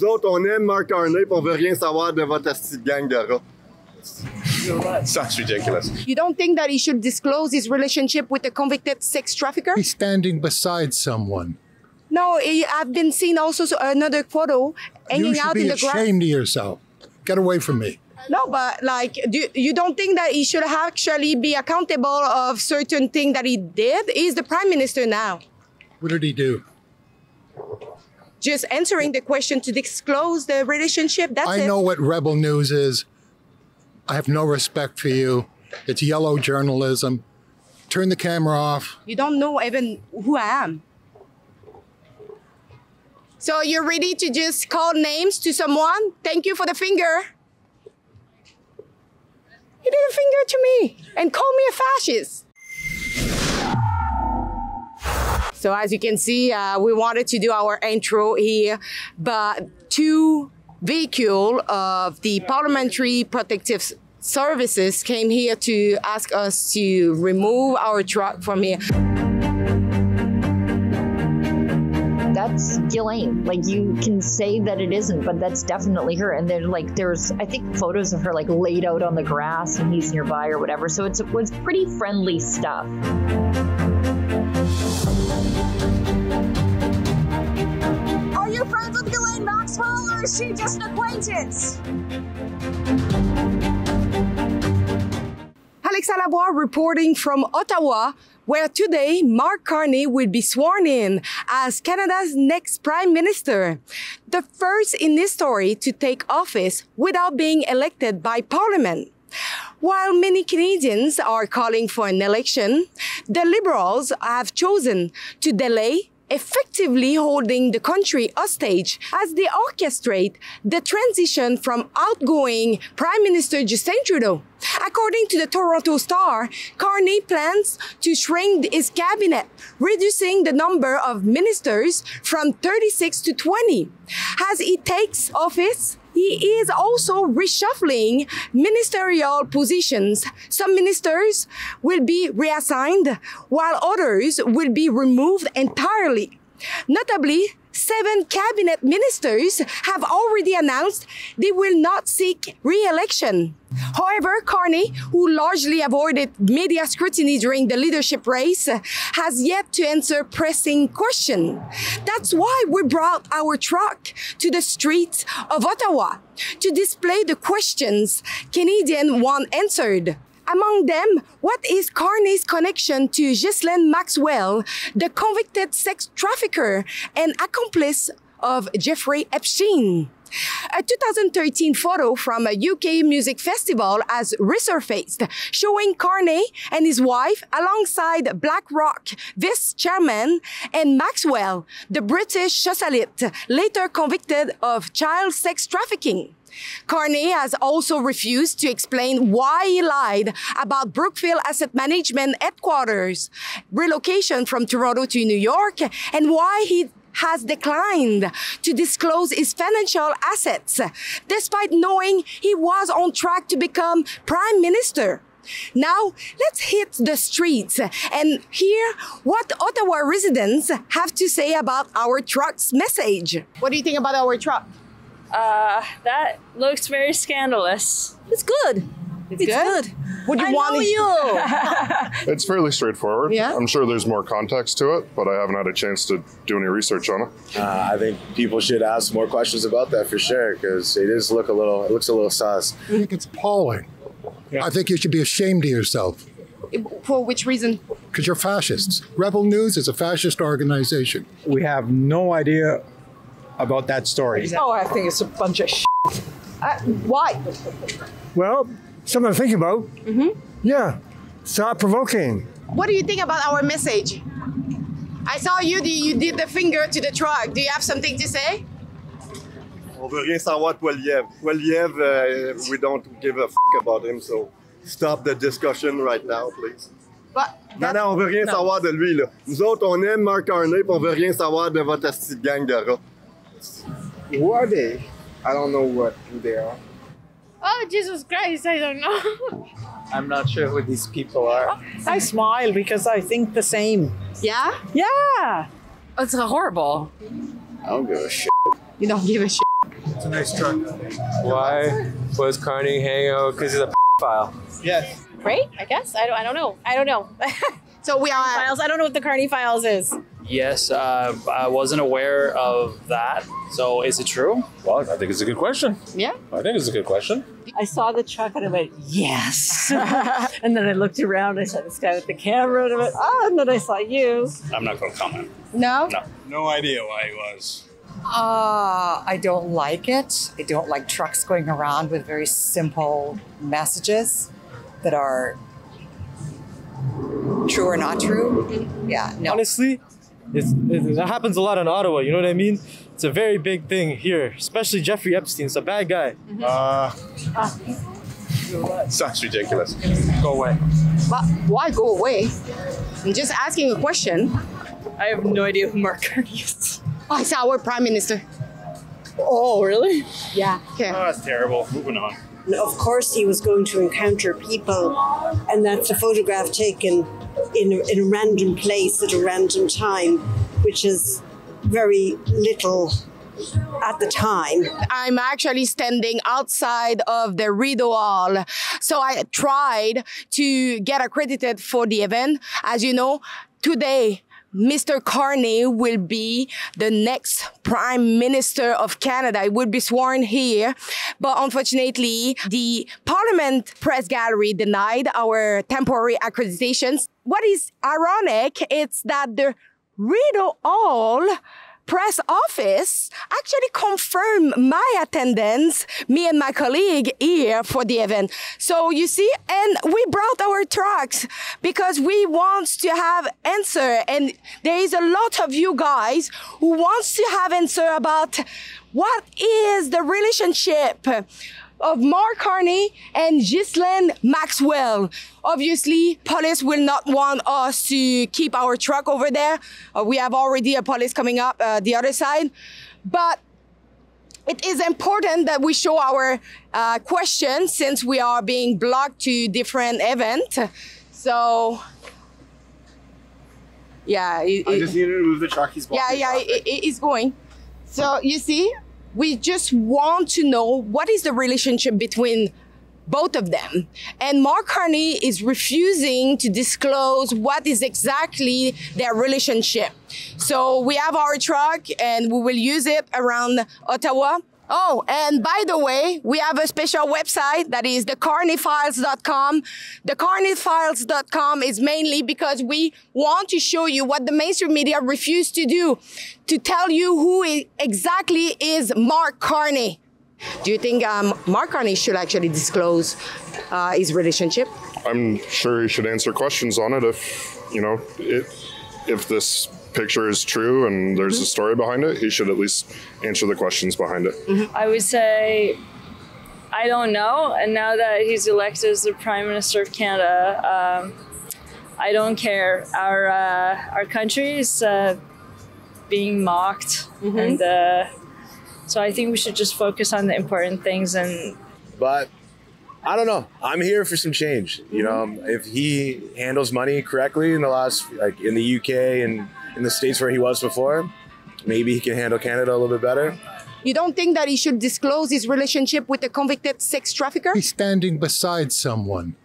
Nous autres, on aime Mark Carney, puis on veut rien savoir de votre asti de gang de rats. Sounds ridiculous. You don't think that he should disclose his relationship with a convicted sex trafficker? He's standing beside someone. No, I've been seeing also another photo hanging out in the grass. You should be ashamed of yourself. Get away from me. No, but like, you don't think that he should actually be accountable of certain things that he did? He's the prime minister now. What did he do? Just answering the question to disclose the relationship, that's it. I know what Rebel News is. I have no respect for you. It's yellow journalism. Turn the camera off. You don't know even who I am. So you're ready to just call names to someone? Thank you for the finger. You did a finger to me and called me a fascist. So as you can see, we wanted to do our intro here, but two vehicles of the Parliamentary Protective Services came here to ask us to remove our truck from here. That's Ghislaine. Like, you can say that it isn't, but that's definitely her. And there's, I think, photos of her like laid out on the grass and he's nearby or whatever. So it was pretty friendly stuff. Are you friends with Ghislaine Maxwell, or is she just an acquaintance? Alexa Lavoie reporting from Ottawa, where today Mark Carney will be sworn in as Canada's next Prime Minister, the first in history to take office without being elected by Parliament. While many Canadians are calling for an election, the Liberals have chosen to delay effectively holding the country hostage as they orchestrate the transition from outgoing Prime Minister Justin Trudeau. According to the Toronto Star, Carney plans to shrink his cabinet, reducing the number of ministers from 36 to 20. As he takes office, he is also reshuffling ministerial positions. Some ministers will be reassigned, while others will be removed entirely. Notably, 7 cabinet ministers have already announced they will not seek re-election. However, Carney, who largely avoided media scrutiny during the leadership race, has yet to answer pressing questions. That's why we brought our truck to the streets of Ottawa to display the questions Canadians want answered. Among them, what is Carney's connection to Ghislaine Maxwell, the convicted sex trafficker and accomplice of Jeffrey Epstein? A 2013 photo from a UK music festival has resurfaced, showing Carney and his wife alongside BlackRock vice chairman and Maxwell, the British socialite later convicted of child sex trafficking. Carney has also refused to explain why he lied about Brookfield Asset Management headquarters relocation from Toronto to New York, and why he has declined to disclose his financial assets, despite knowing he was on track to become Prime Minister. Now, let's hit the streets and hear what Ottawa residents have to say about our truck's message. What do you think about our truck? That looks very scandalous. It's good. It's good. Would you want you? It's fairly straightforward. Yeah? I'm sure there's more context to it, but I haven't had a chance to do any research on it. I think people should ask more questions about that for sure, because it looks a little sus. I think it's appalling. Yeah. I think you should be ashamed of yourself. For which reason? Because you're fascists. Rebel News is a fascist organization. We have no idea about that story. Oh, I think it's a bunch of shit. Why? Well, something to think about. Mm-hmm. Yeah, stop provoking. What do you think about our message? I saw you did the finger to the truck. Do you have something to say? On veut rien savoir de Poiliev. Poiliev, we don't give a f*** about him, so stop the discussion right now, please. Non, on veut rien savoir de lui, là. Nous autres, on aime Mark Carney, puis on veut rien savoir de votre asti de gang de rats. Who are they? I don't know who they are. Oh, Jesus Christ, I don't know. I'm not sure who these people are. I smile because I think the same. Yeah? Yeah. It's horrible. I don't give a shit. You don't give a shit. It's a nice truck. Why was Carney hanging out? Because he's a file. Yes. Right? I guess. I don't know. I don't know. So we are files. I don't know what the Carney files is. Yes, I wasn't aware of that. So is it true? Well, I think it's a good question. Yeah. I think it's a good question. I saw the truck and I went, yes. And then I looked around, I saw this guy with the camera and I went, oh, and then I saw you. I'm not going to comment. No? No. No idea why he was. I don't like it. I don't like trucks going around with very simple messages that are true or not true. Yeah, no. Honestly, that happens a lot in Ottawa, you know what I mean? It's a very big thing here, especially Jeffrey Epstein's a bad guy. Sounds ridiculous. Go away. But why go away? I'm just asking a question. I have no idea who Mark Carney is. Oh, it's our Prime Minister. Oh, really? Yeah. Okay. Oh, that's terrible. Moving on. Of course, he was going to encounter people, and that's a photograph taken in a random place at a random time, which is very little at the time. I'm actually standing outside of the Rideau Hall. So I tried to get accredited for the event. As you know, today, Mr. Carney will be the next Prime Minister of Canada. He will be sworn here. But unfortunately, the Parliament Press Gallery denied our temporary accreditations. What is ironic is that the Rideau Hall press office actually confirmed my attendance, me and my colleague here for the event. So you see, and we brought our trucks because we want to have answer. And there is a lot of you guys who wants to have answer about what is the relationship of Mark Carney and Ghislaine Maxwell. Obviously, police will not want us to keep our truck over there. We have already a police coming up the other side. But it is important that we show our questions since we are being blocked to different events. So, yeah. I just need to move the truck. He's blocking it's going. So, you see, we just want to know what is the relationship between both of them. And Mark Carney is refusing to disclose what is exactly their relationship. So we have our truck and we will use it around Ottawa. Oh, and by the way, we have a special website that is thecarneyfiles.com. Thecarneyfiles.com is mainly because we want to show you what the mainstream media refused to do, to tell you who exactly is Mark Carney. Do you think Mark Carney should actually disclose his relationship? I'm sure he should answer questions on it if, you know, if this picture is true and there's a story behind it, he should at least answer the questions behind it. I would say, I don't know. And now that he's elected as the Prime Minister of Canada, I don't care. Our country is being mocked, and so I think we should just focus on the important things. But I don't know. I'm here for some change. You know, if he handles money correctly in the last, like in the UK and in the States where he was before, maybe he can handle Canada a little bit better. You don't think that he should disclose his relationship with a convicted sex trafficker? He's standing beside someone.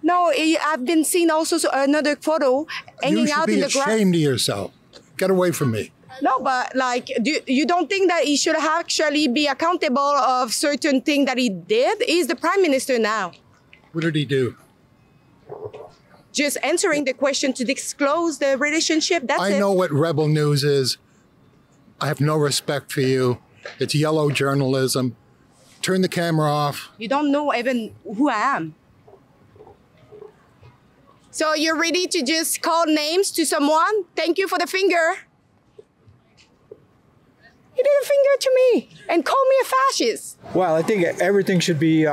No, I've been seeing also another photo hanging out in the grass. You should be ashamed of yourself. Get away from me. No, but like, you don't think that he should actually be accountable of certain things that he did? He's the Prime Minister now. What did he do? Just answering the question to disclose the relationship, that's it. I know what Rebel News is. I have no respect for you. It's yellow journalism. Turn the camera off. You don't know even who I am. So you're ready to just call names to someone? Thank you for the finger. He did a finger to me and called me a fascist. Well, I think everything should be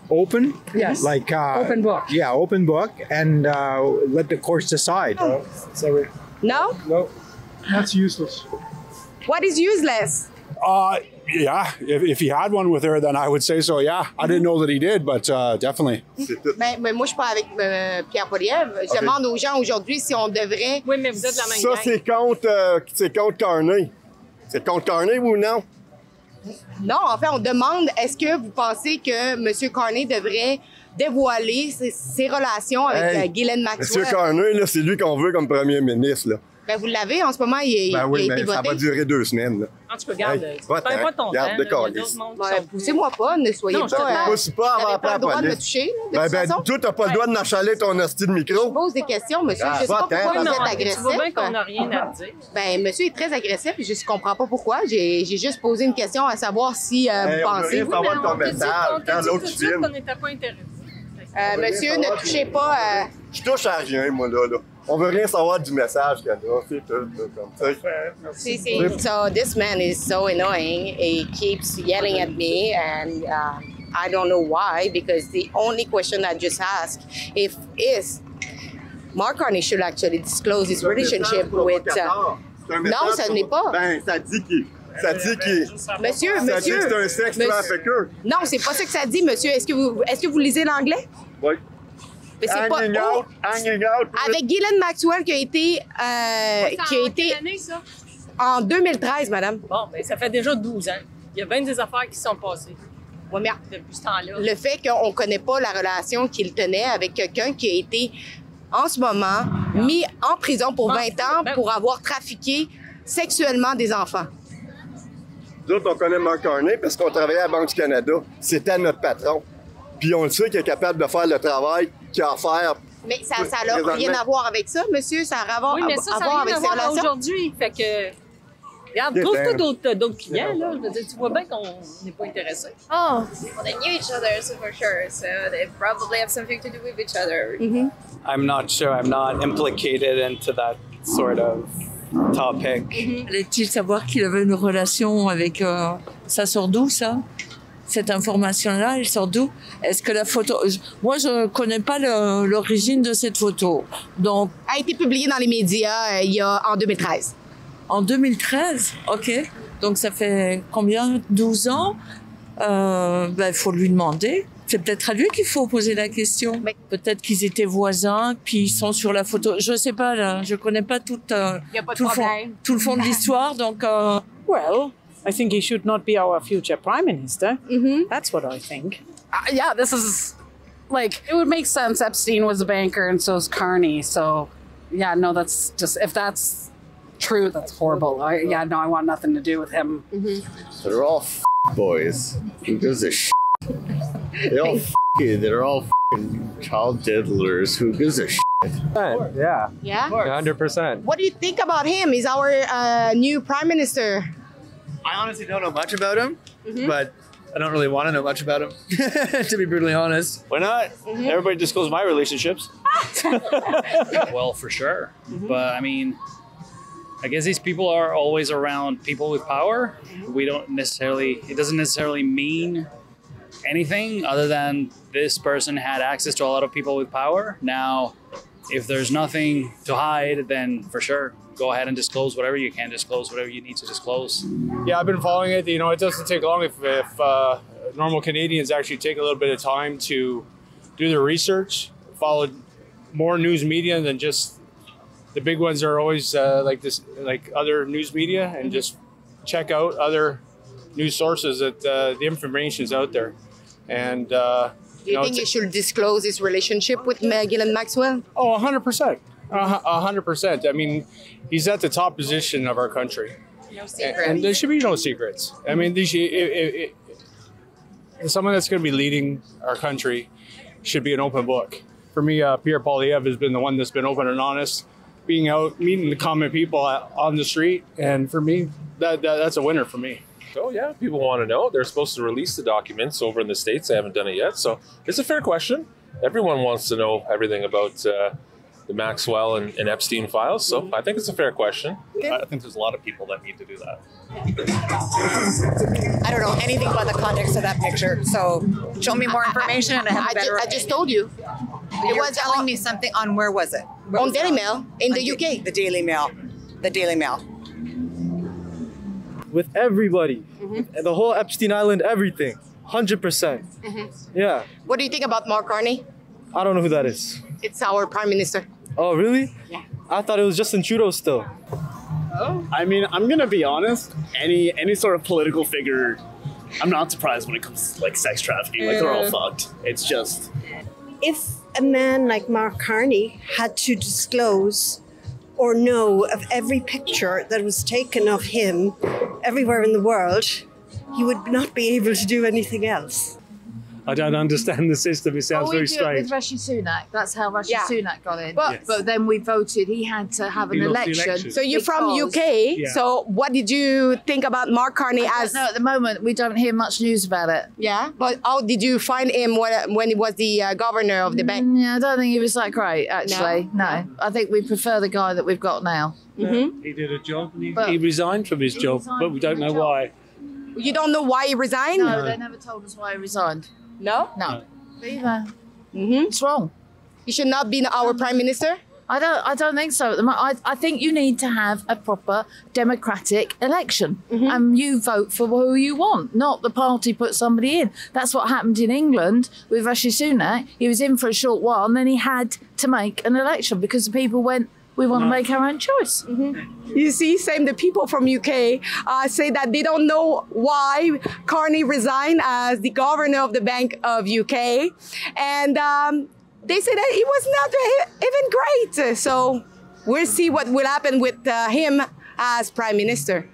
open. Yes. Like open book. Yeah, open book, and let the courts decide. Oh. No? No, that's useless. What is useless? Yeah, if he had one with her, then I would say so, yeah. I didn't know that he did, but definitely. Mais moi, je suis pas avec Pierre Poilievre. Je demande aux gens aujourd'hui si on devrait... Oui, mais vous êtes la même Ça, c'est contre Carney. C'est contre Carney ou non? Non, en fait, on demande, est-ce que vous pensez que M. Carney devrait dévoiler ses relations avec Ghislaine Maxwell? M. Carney, là, c'est lui qu'on veut comme premier ministre. Là. Ben, vous l'avez en ce moment, il a été voté. Ça va durer 2 semaines. Là. En tout cas, regarde, perds pas ton temps. Poussez-moi pas, ne soyez pas... Je pousse pas avant pas le droit de me toucher, de toute façon. Toi, t'as pas le droit de m'achaler ton hostie de micro. Je pose des questions, monsieur. Je sais pas pourquoi vous êtes agressif. Tu vois bien qu'on n'a rien à dire. Ben, monsieur est très agressif et je ne comprends pas pourquoi. J'ai juste posé une question à savoir si vous pensez... On veut ton message quand l'autre filme. On n'était pas intéressés. Monsieur, ne touchez pas... Je touche à rien, moi, là. On veut rien savoir du message qu'il y a là. C'est tout, comme ça. So this man is so annoying. He keeps yelling at me and I don't know why, because the only question I just asked is Mark Carney should actually disclose his relationship with... Non, ça n'est pas. Ben, ça dit qu'il... Ça dit qu'il... Monsieur, ça dit que c'est un sex trafficker. Non, c'est pas ça que ça dit, monsieur. Est-ce que vous lisez l'anglais? Oui. Mais c'est pas hanging out. Avec Ghislaine Maxwell qui a été Année, ça? en 2013, madame. Bon, ben ça fait déjà 12 ans. Il y a bien des affaires qui sont passées. Ouais, mais depuis ce temps-là. Le fait qu'on ne connaît pas la relation qu'il tenait avec quelqu'un qui a été, en ce moment, mis en prison pour 20 ans pour avoir trafiqué sexuellement des enfants. Nous autres, on connaît Mark Carney parce qu'on travaillait à la Banque du Canada. C'était notre patron. Puis on le sait qu'il est capable de faire le travail qu'il a à faire. Mais ça n'a rien à voir avec ça, monsieur. Ça a à voir, oui, mais ça à voir avec ses relations. Aujourd'hui. Fait que... Regarde, trouve-toi d'autres clients, là. Je veux dire, tu vois bien qu'on n'est pas intéressé. Oh, well, they knew each other, so for sure. So they probably have something to do with each other. Mm-hmm. I'm not sure. I'm not implicated into that sort of topic. Allait-il savoir qu'il avait une relation avec... ça sort d'où, ça? Cette information-là, elle sort d'où? Est-ce que la photo... Moi, je ne connais pas l'origine de cette photo. Donc... A été publiée dans les médias en 2013. En 2013? OK. Donc, ça fait combien? 12 ans? Ben, faut lui demander. C'est peut-être à lui qu'il faut poser la question. Peut-être qu'ils étaient voisins, puis ils sont sur la photo. Je sais pas, là. Je connais pas tout le fond de l'histoire, donc... Well, I think he should not be our future prime minister. That's what I think. Yeah, this is... Like, it would make sense. Epstein was a banker and so is Carney. So, yeah, no, that's just... If that's true, that's horrible. I want nothing to do with him. They're all boys. Who gives a shit? They're all child diddlers. Who gives a shit? Yeah. Yeah? 100%. What do you think about him? He's our new prime minister. I honestly don't know much about him, but I don't really want to know much about him, to be brutally honest. Why not? Everybody disclose my relationships. Well, for sure. But I mean, I guess these people are always around people with power. It doesn't necessarily mean anything other than this person had access to a lot of people with power. Now, if there's nothing to hide, then for sure, go ahead and disclose whatever you can disclose, whatever you need to disclose. Yeah, I've been following it. You know, it doesn't take long if normal Canadians actually take a little bit of time to do their research, follow more news media than just the big ones are always like other news media, and just check out other news sources that the information is out there. And do you think he should disclose his relationship with Ghislaine Maxwell? Oh, 100%. 100%. I mean, he's at the top position of our country. No secrets. And there should be no secrets. I mean, someone that's going to be leading our country should be an open book. For me, Pierre Poilievre has been the one that's been open and honest, being out, meeting the common people on the street. And for me, that's a winner for me. So yeah, people want to know. They're supposed to release the documents over in the States. They haven't done it yet. So it's a fair question. Everyone wants to know everything about the Maxwell and Epstein files. So I think it's a fair question. I think there's a lot of people that need to do that. I don't know anything about the context of that picture. So show me more information and I have a better I just told you. It was telling me something on where was it? On Daily Mail in the UK. The Daily Mail. The Daily Mail. With everybody, the whole Epstein Island, everything, 100%. Yeah. What do you think about Mark Carney? I don't know who that is. It's our prime minister. Oh, really? Yeah. I thought it was Justin Trudeau still. I mean, I'm gonna be honest. Any sort of political figure I'm not surprised when it comes to like sex trafficking. Like they're all fucked. It's just If a man like Mark Carney had to disclose or know of every picture that was taken of him everywhere in the world, he would not be able to do anything else. I don't understand the system. It sounds very strange. With Rishi Sunak. That's how Rishi Sunak got in. But- But then we voted. He had to have an He lost the election. election. So you're from because- UK. Yeah. So what did you think about Mark Carney as? No, at the moment we don't hear much news about it. Yeah, but how did you find him when he was the governor of the bank? Yeah, I don't think he was that great. Actually, no. I think we prefer the guy that we've got now. He did a job and he resigned from his job, but we don't know why. You don't know why he resigned? No, they never told us why he resigned. No? No. Either. It's wrong. He should not be our prime minister? I don't think so. I think you need to have a proper democratic election, and you vote for who you want, not the party put somebody in. That's what happened in England with Rishi Sunak. He was in for a short while, and then he had to make an election because the people went, we want to make our own choice. You see, same the people from UK say that they don't know why Carney resigned as the governor of the Bank of UK. And they say that he was not even great. So we'll see what will happen with him as prime minister.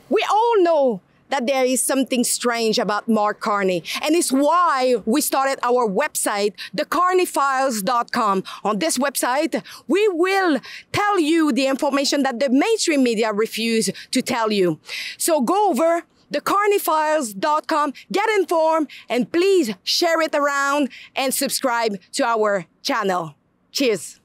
We all know that there is something strange about Mark Carney. And it's why we started our website, thecarneyfiles.com. On this website, we will tell you the information that the mainstream media refuse to tell you. So go over thecarneyfiles.com, get informed, and please share it around and subscribe to our channel. Cheers.